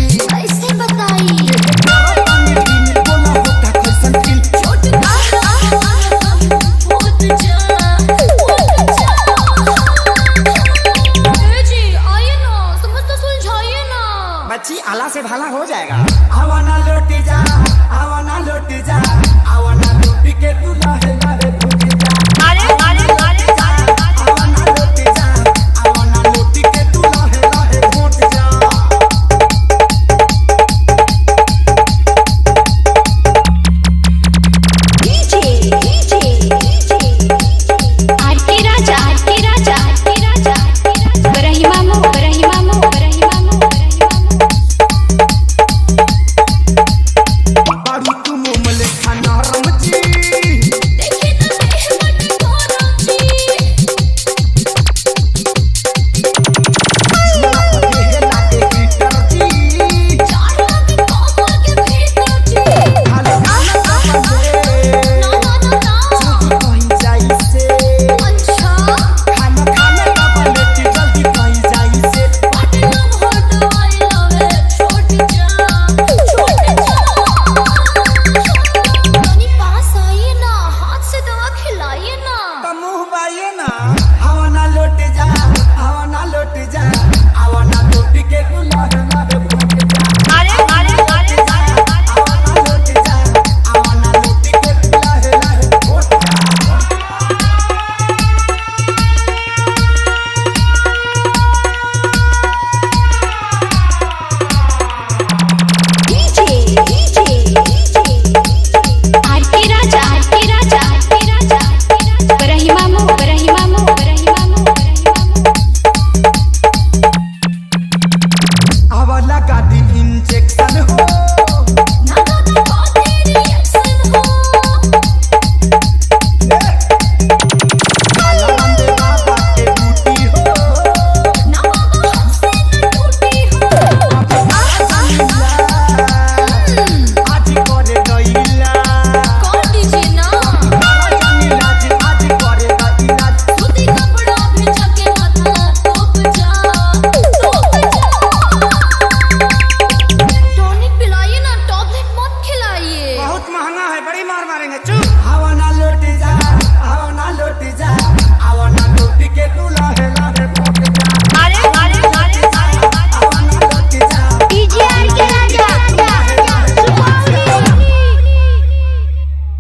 कैसे बताई बच्ची आला से भाला हो जाएगा। आवाना लौटी जा, आवाना लौटी जा, आवाना लौटी के तू लहे लहे भूल जा। आवाना लौटी जा, आवाना लौटी के तू लहे लहे भूल जा। आरके राजा बरही मामू बारू तू मोमले खाना रमजी, देखी तो देह बटे कोरमजी ये लागे गिटर जी, चार लागे कोमल के भीतर जी खाना खाना ना कहीं जाई से, अच्छा खाना खाना का बलेटी जल्दी कहीं जाई से। बाटे लव हट आई लव छोट जा तनी पास आइए ना, हाथ से दवा खिलाइए ना। तो मुँह बाइये ना। आवाना लौट जा, आवाना लौट जा, आवाना लौटी के तू लहे लहे भूल जा। आवाना लौट जा, आवाना लौटी के तू लहे लहे भूल जा। आरके राजा बरही मामू आवाला गाड़ी इंजेक्शन हो, ना बहुत रिएक्शन हो काला रंग बाबा के बूटी हो। ना बाबा हमसे न टूटी हो आज करे गईला, कौन दीजिए ना आज करे गईला। सूती कपड़ा भिजा के माथा टोप जा टॉनिक पिलाइए ना, टॉबलेट मत खिलाइए। बहुत महंगा है, बड़ी मार मारेंगे। चुप। आवाना लौट